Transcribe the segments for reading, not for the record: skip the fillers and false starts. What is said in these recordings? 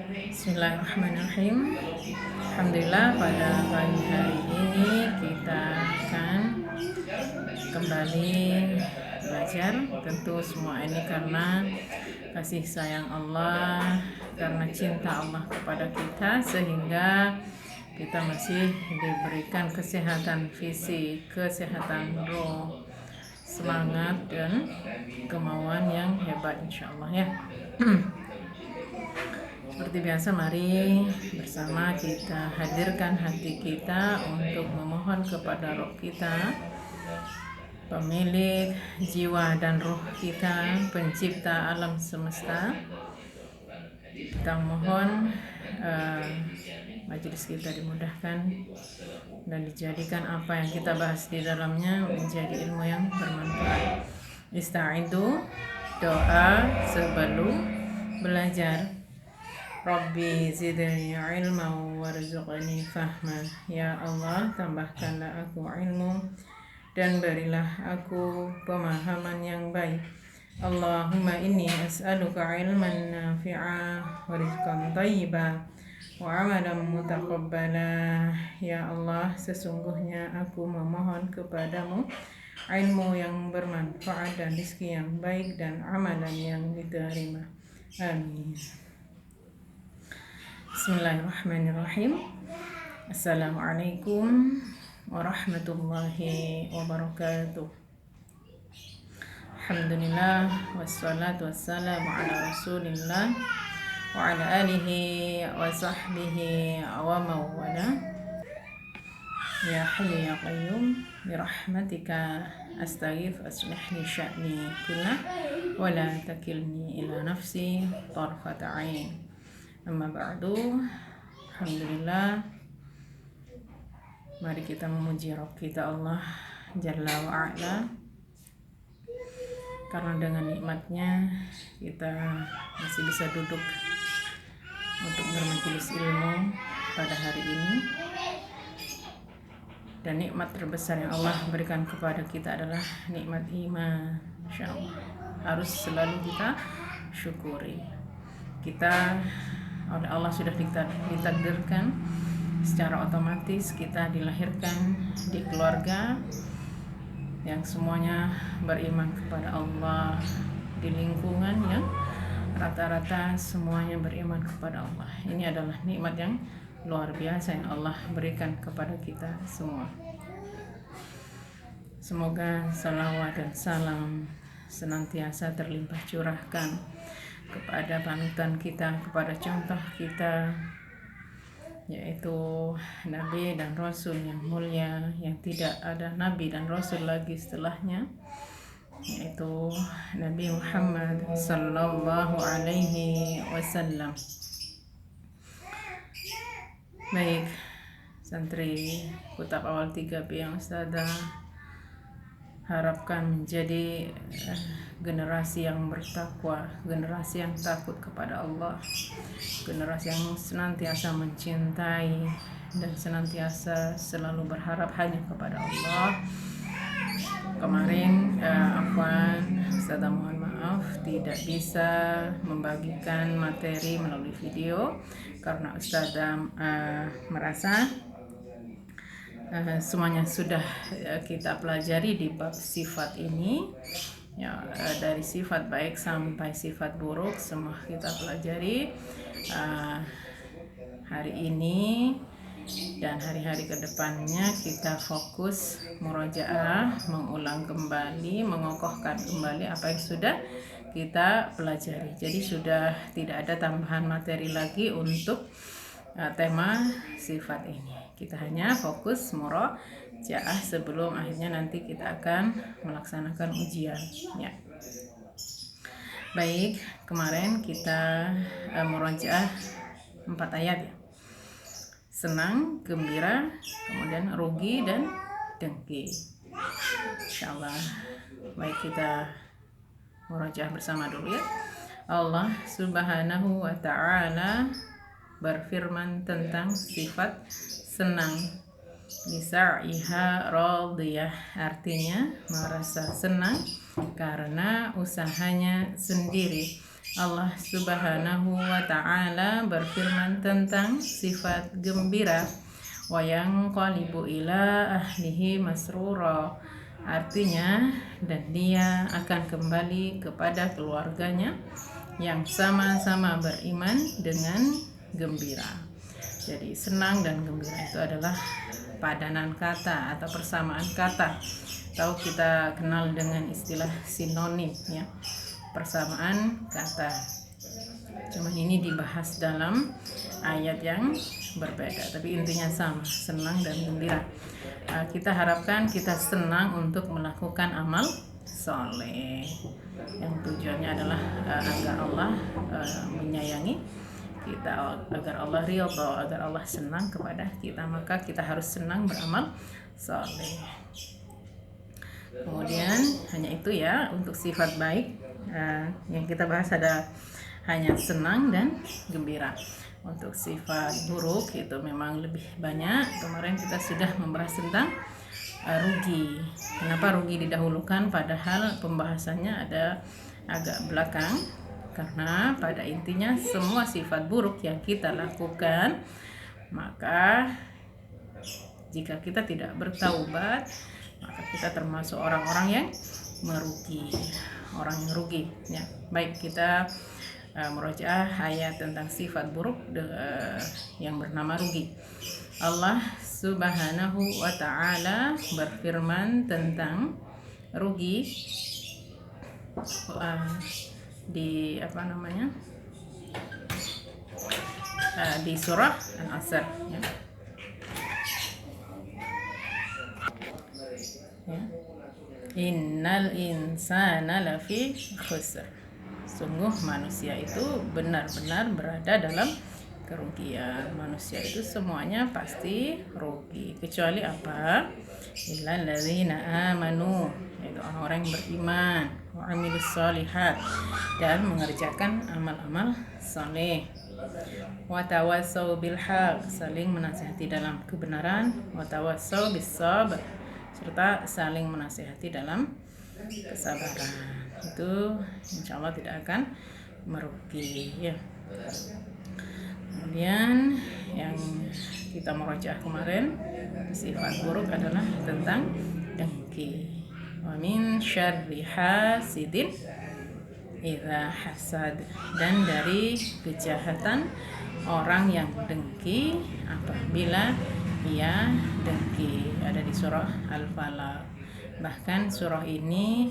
Bismillahirrahmanirrahim. Alhamdulillah pada pagi hari ini kita akan kembali belajar. Tentu semua ini karena kasih sayang Allah, karena cinta Allah kepada kita, sehingga kita masih diberikan kesehatan fisik, kesehatan roh, semangat dan kemauan yang hebat, insya Allah ya. Seperti biasa, mari bersama kita hadirkan hati kita untuk memohon kepada Roh kita, pemilik jiwa dan roh kita, pencipta alam semesta. Kita mohon majelis kita dimudahkan dan dijadikan apa yang kita bahas di dalamnya menjadi ilmu yang bermanfaat. Ista'idu, doa sebelum belajar. Rabbi zidni ilma warzuqni fahma. Ya Allah, tambahkanlah aku ilmu dan berilah aku pemahaman yang baik. Allahumma inni as'aluka ilman nafi'a wa rizqan thayyiba wa amalan mutaqabbala. Ya Allah, sesungguhnya aku memohon kepadamu ilmu yang bermanfaat dan rezeki yang baik dan amalan yang diterima. Amin. Bismillahirrahmanirrahim. Assalamualaikum warahmatullahi wabarakatuh. Alhamdulillah, wassalatu wassalamu ala rasulillah wa ala alihi wa sahbihi wa mawala. Ya hayyu ya qayyum birahmatika astaghith aslih li sya'ni kullah wa la takilni ila nafsi tarfata 'ain. Amma ba'du. Alhamdulillah, mari kita memuji Rabb kita Allah Jalla wa'ala, karena dengan nikmatnya kita masih bisa duduk untuk bermajelis ilmu pada hari ini. Dan nikmat terbesar yang Allah berikan kepada kita adalah nikmat iman. InsyaAllah harus selalu kita syukuri. Kita oleh Allah sudah ditakdirkan secara otomatis kita dilahirkan di keluarga yang semuanya beriman kepada Allah, di lingkungan yang rata-rata semuanya beriman kepada Allah. Ini adalah nikmat yang luar biasa yang Allah berikan kepada kita semua. Semoga salawat dan salam senantiasa terlimpah curahkan kepada panutan kita, kepada contoh kita, yaitu Nabi dan Rasul yang mulia, yang tidak ada Nabi dan Rasul lagi setelahnya, yaitu Nabi Muhammad sallallahu alaihi wasallam. Baik, santri Kutab Awal 3B yang Ustazah harapkan menjadi generasi yang bertakwa, generasi yang takut kepada Allah, generasi yang senantiasa mencintai dan senantiasa selalu berharap hanya kepada Allah. Kemarin Ustazah mohon maaf tidak bisa membagikan materi melalui video karena Ustazah merasa semuanya sudah kita pelajari di bab sifat ini ya, dari sifat baik sampai sifat buruk semua kita pelajari hari ini, dan hari-hari kedepannya kita fokus murojaah, mengulang kembali, mengokohkan kembali apa yang sudah kita pelajari. Jadi sudah tidak ada tambahan materi lagi untuk tema sifat ini. Kita hanya fokus murojaah sebelum akhirnya nanti kita akan melaksanakan ujian ya. Baik, kemarin kita murojaah 4 ayat ya. Senang, gembira, kemudian rugi dan dengki. Insyaallah. Baik, kita murojaah bersama dulu ya. Allah Subhanahu wa ta'ala berfirman tentang sifat senang. Lisa'iha radiyah, artinya merasa senang karena usahanya sendiri. Allah Subhanahu wa Ta'ala berfirman tentang sifat gembira, wa yanqalibu ila ahlihi masrura. Artinya, dan dia akan kembali kepada keluarganya yang sama-sama beriman dengan gembira. Jadi senang dan gembira itu adalah padanan kata atau persamaan kata, atau kita kenal dengan istilah sinonim ya, persamaan kata. Cuman ini dibahas dalam ayat yang berbeda, tapi intinya sama, senang dan gembira. Kita harapkan kita senang untuk melakukan amal soleh yang tujuannya adalah agar Allah menyayangi kita, agar Allah ridho, agar Allah senang kepada kita. Maka kita harus senang beramal soleh. Kemudian hanya itu ya untuk sifat baik yang kita bahas, ada hanya senang dan gembira. Untuk sifat buruk itu memang lebih banyak. Kemarin kita sudah membahas tentang rugi. Kenapa rugi didahulukan padahal pembahasannya ada agak belakang? Karena pada intinya semua sifat buruk yang kita lakukan, maka jika kita tidak bertaubat, maka kita termasuk orang-orang yang merugi, orang yang rugi ya. Baik, kita murojaah ayat tentang sifat buruk yang bernama rugi. Allah Subhanahu wa Ta'ala berfirman tentang rugi di di surah Al-Asr ya. Innal insana lafi khusr. Sungguh manusia itu benar-benar berada dalam kerugian. Manusia itu semuanya pasti rugi, kecuali apa? Illal ladzina amanu, yaitu orang-orang yang beriman, wa amilus sholihat, dan mengerjakan amal-amal saleh. Wa tawassau bil haq, saling menasihati dalam kebenaran. Wa tawassau bis sabr, serta saling menasihati dalam kesabaran. Itu insya Allah tidak akan merugi ya. Kemudian yang kita murojaah kemarin, sifat buruk adalah tentang dengki. Wa min syarri hasidin idza hasad, dan dari kejahatan orang yang dengki apabila ia dengki. Ada di surah Al-Falaq. Bahkan surah ini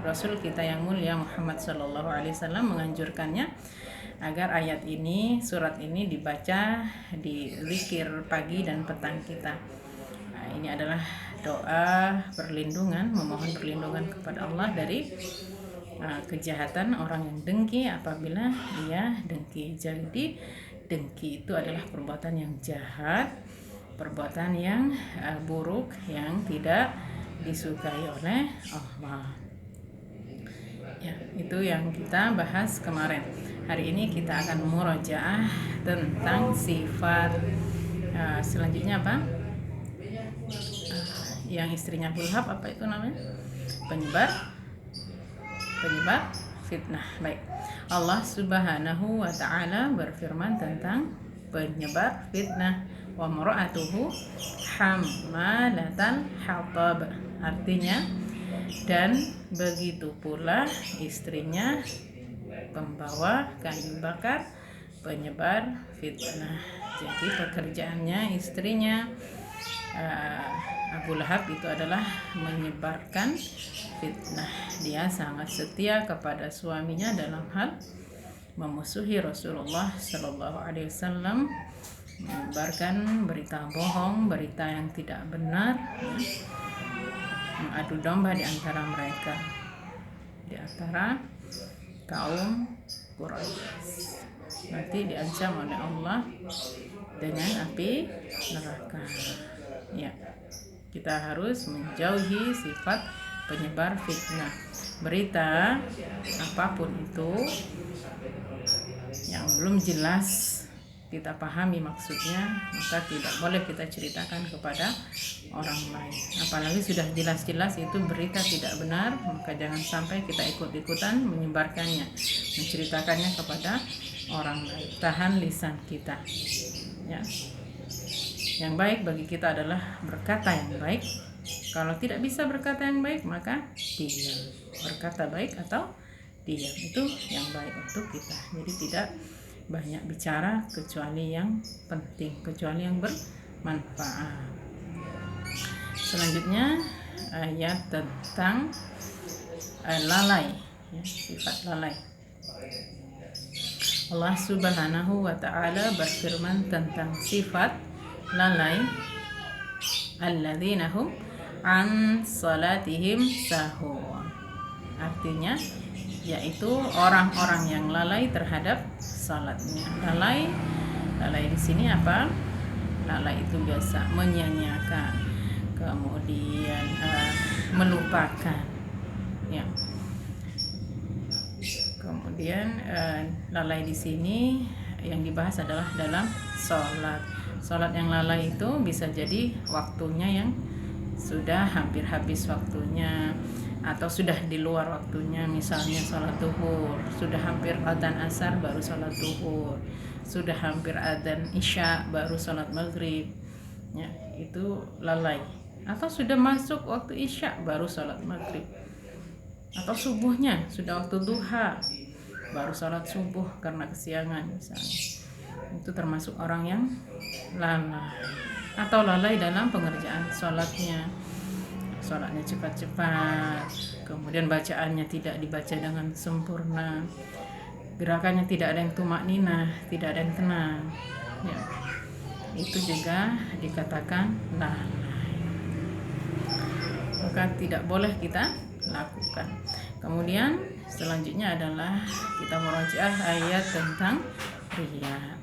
Rasul kita yang mulia Muhammad SAW menganjurkannya agar ayat ini, surat ini dibaca di zikir pagi dan petang kita. Ini adalah doa perlindungan, memohon perlindungan kepada Allah dari kejahatan orang yang dengki apabila ia dengki. Jadi dengki itu adalah perbuatan yang jahat, perbuatan yang buruk, yang tidak disukai oleh Allah. Ya, itu yang kita bahas kemarin. Hari ini kita akan murojaah tentang sifat selanjutnya apa? Yang istrinya Bulhab, apa itu namanya? Penyebar fitnah. Baik. Allah Subhanahu wa Ta'ala berfirman tentang penyebar fitnah. Wa mar'atuhu hammalatal hatab. Artinya, dan begitu pula istrinya pembawa kayu bakar, penyebar fitnah. Jadi pekerjaannya istrinya Abu Lahab itu adalah menyebarkan fitnah. Dia sangat setia kepada suaminya dalam hal memusuhi Rasulullah Shallallahu Alaihi Wasallam, menyebarkan berita bohong, berita yang tidak benar, mengadu domba di antara mereka, di antara kaum Quraisy. Nanti diancam oleh Allah dengan api neraka. Ya, kita harus menjauhi sifat penyebar fitnah. Berita apapun itu yang belum jelas kita pahami maksudnya, maka tidak boleh kita ceritakan kepada orang lain. Apalagi sudah jelas-jelas itu berita tidak benar, maka jangan sampai kita ikut-ikutan menyebarkannya, menceritakannya kepada orang lain. Tahan lisan kita. Ya. Yang baik bagi kita adalah berkata yang baik. Kalau tidak bisa berkata yang baik, maka diam. Berkata baik atau diam, itu yang baik untuk kita. Jadi tidak banyak bicara kecuali yang penting, kecuali yang bermanfaat. Selanjutnya ayat tentang lalai, ya, sifat lalai. Allah Subhanahu wa ta'ala berfirman tentang sifat lalai, alladzina hum an salatihim sahun. Artinya yaitu orang-orang yang lalai terhadap salatnya. Lalai di sini apa? Lalai itu biasa menyia-nyiakan, kemudian melupakan, ya. Kemudian lalai di sini yang dibahas adalah dalam salat. Salat yang lalai itu bisa jadi waktunya yang sudah hampir habis waktunya, atau sudah di luar waktunya, misalnya sholat duhur, sudah hampir adzan asar baru sholat duhur, sudah hampir adzan isya baru sholat maghrib, ya, itu lalai. Atau sudah masuk waktu isya baru sholat maghrib, atau subuhnya sudah waktu duha baru sholat subuh karena kesiangan misalnya. Itu termasuk orang yang lalai. Atau lalai dalam pengerjaan sholatnya cepat-cepat, kemudian bacaannya tidak dibaca dengan sempurna, gerakannya tidak ada yang tumakninah, tidak ada yang tenang, ya. Itu juga dikatakan lalai, maka tidak boleh kita lakukan. Kemudian selanjutnya adalah kita murajaah ayat tentang riya.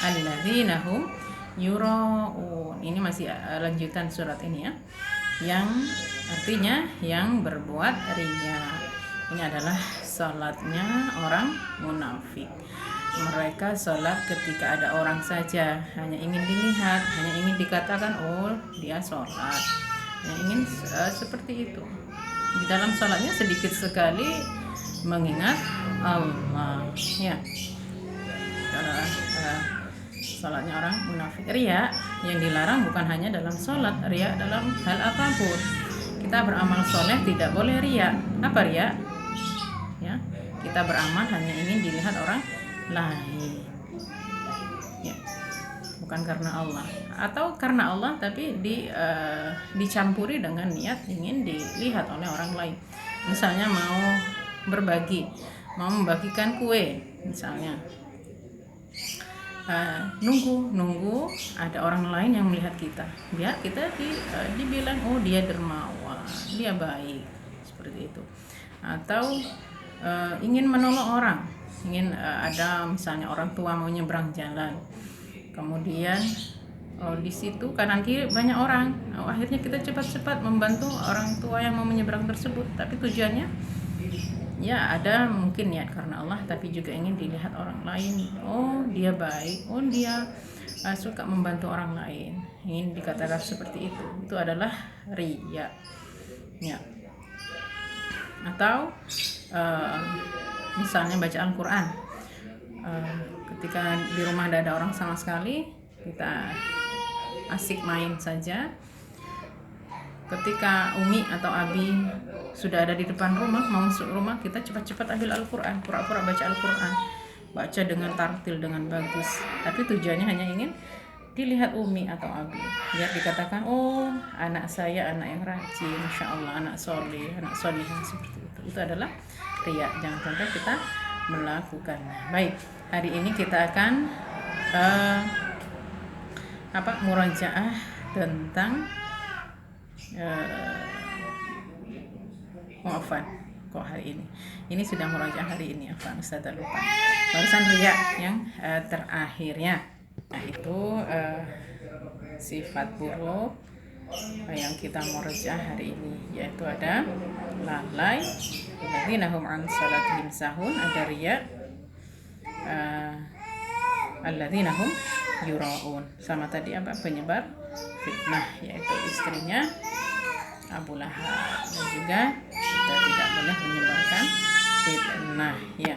Alladzina hum yura'un. Ini masih lanjutan surat ini, ya, yang artinya yang berbuat riya. Ini adalah salatnya orang munafik. Mereka salat ketika ada orang saja, hanya ingin dilihat, hanya ingin dikatakan oh dia salat, hanya ingin seperti itu. Di dalam salatnya sedikit sekali mengingat Allah, ya. Salatnya orang munafik. Riya yang dilarang bukan hanya dalam salat, riya dalam hal apapun. Kita beramal soleh tidak boleh riya. Apa riya? Ya, kita beramal hanya ingin dilihat orang lain, ya, bukan karena Allah, atau karena Allah tapi dicampuri dengan niat ingin dilihat oleh orang lain. Misalnya mau berbagi, mau membagikan kue misalnya, nunggu ada orang lain yang melihat kita, ya, kita dibilang oh dia dermawan, dia baik, seperti itu. Atau ingin menolong orang, ingin ada misalnya orang tua mau nyebrang jalan, kemudian di situ kanan kiri banyak orang, akhirnya kita cepat-cepat membantu orang tua yang mau menyeberang tersebut, tapi tujuannya ya ada mungkin niat karena Allah, tapi juga ingin dilihat orang lain, oh dia baik, oh dia suka membantu orang lain, ingin dikatakan seperti itu adalah riya, ya. Atau misalnya baca Al-Quran, ketika di rumah tidak ada orang sama sekali, kita asik main saja. Ketika Umi atau Abi sudah ada di depan rumah, mau masuk rumah, kita cepat-cepat ambil Al-Quran, pura-pura baca Al-Quran, baca dengan tartil, dengan bagus, tapi tujuannya hanya ingin dilihat Umi atau Abi, biar dikatakan oh anak saya anak yang rajin, Masya Allah, anak soleh, anak solihah, seperti itu. Itu adalah riya, jangan sampai kita melakukan. Baik, hari ini kita akan murajaah tentang maafan kok hari ini sudah murajaah hari ini, afan Ustaz lupa barusan riya yang terakhirnya, nah itu sifat buruk yang kita murajaah hari ini, yaitu ada lalai, alladzina hum an salatihim sahun, ada riya, alladzina hum yura'un. Sama tadi apa? Penyebar fitnah, yaitu istrinya Abu Lahab. Dan juga kita tidak boleh menyebarkan fitnah, ya.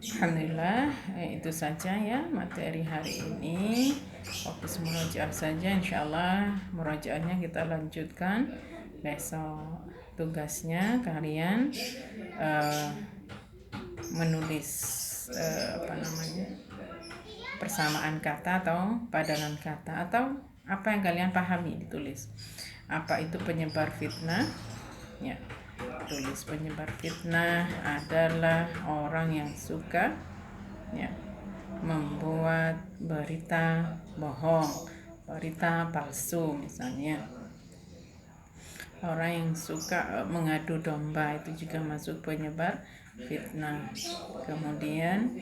Alhamdulillah, itu saja ya materi hari ini. Fokus murojaah saja, insyaallah murojaahnya kita lanjutkan besok. Tugasnya kalian menulis persamaan kata atau padanan kata atau apa yang kalian pahami, ditulis. Apa itu penyebar fitnah? Ya, tulis penyebar fitnah adalah orang yang suka membuat berita bohong, berita palsu misalnya. Orang yang suka mengadu domba itu juga masuk penyebar fitnah. Kemudian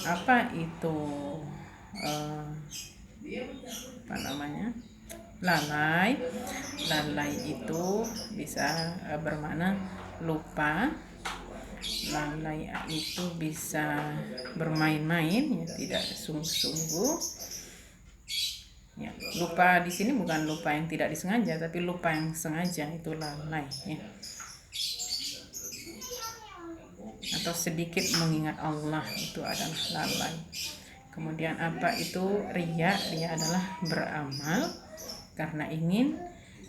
apa itu lalai? Lalai itu bisa bermakna lupa. Lalai itu bisa bermain-main, ya, tidak sungguh-sungguh. Ya, lupa di sini bukan lupa yang tidak disengaja, tapi lupa yang sengaja, itu lalai, ya. Atau sedikit mengingat Allah, itu adalah lalai. Kemudian apa itu riya? Riya adalah beramal karena ingin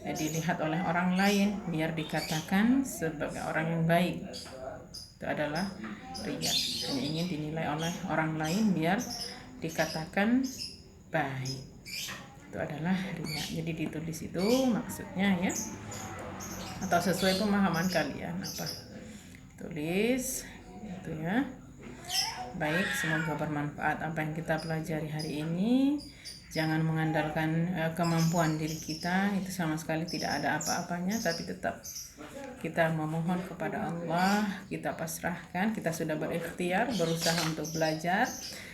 dilihat oleh orang lain, biar dikatakan sebagai orang yang baik. Itu adalah riya, hanya ingin dinilai oleh orang lain biar dikatakan baik. Itu adalah riya. Jadi ditulis itu maksudnya, ya, atau sesuai pemahaman kalian apa. Tulis itu, ya. Baik, semoga bermanfaat apa yang kita pelajari hari ini. Jangan mengandalkan kemampuan diri kita, itu sama sekali tidak ada apa-apanya, tapi tetap kita memohon kepada Allah, kita pasrahkan, kita sudah berikhtiar, berusaha untuk belajar.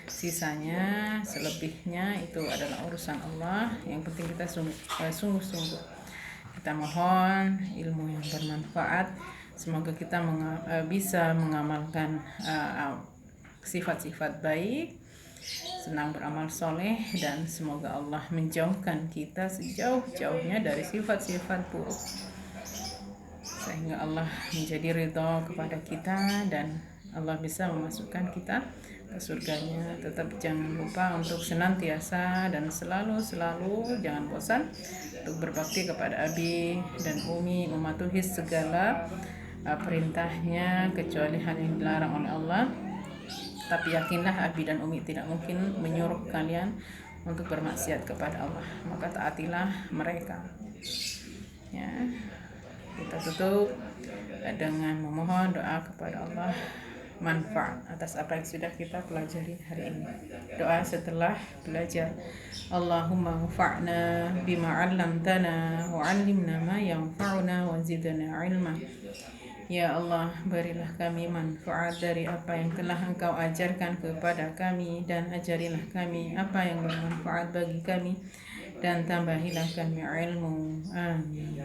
Sisanya, selebihnya itu adalah urusan Allah. Yang penting kita sungguh-sungguh. Kita mohon ilmu yang bermanfaat. Semoga kita bisa mengamalkan sifat-sifat baik, senang beramal soleh, dan semoga Allah menjauhkan kita sejauh-jauhnya dari sifat-sifat buruk, sehingga Allah menjadi ridho kepada kita dan Allah bisa memasukkan kita ke surganya. Tetap jangan lupa untuk senantiasa dan selalu jangan bosan untuk berbakti kepada Abi dan Umi, mematuhi segala perintahnya kecuali hal yang dilarang oleh Allah. Tapi yakinlah Abi dan Umi tidak mungkin menyuruh kalian untuk bermaksiat kepada Allah, maka taatilah mereka, ya. Kita tutup dengan memohon doa kepada Allah manfaat atas apa yang sudah kita pelajari hari ini. Doa setelah belajar: Allahumma anfa'na bima 'allamtana wa 'allimna ma yanfa'una wa zidna 'ilma. Ya Allah, berilah kami manfaat dari apa yang telah Engkau ajarkan kepada kami, dan ajarilah kami apa yang bermanfaat bagi kami, dan tambahilah kami ilmu. Amin.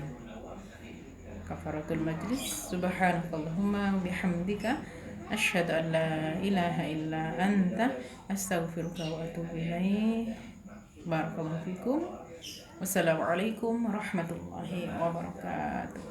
Kafaratul majlis. Subhanakallahumma bihamdika asyhadu an la ilaha illa anta astaghfiruka wa atubu ilaik. Barakallahu fikum. Wassalamualaikum warahmatullahi wabarakatuh.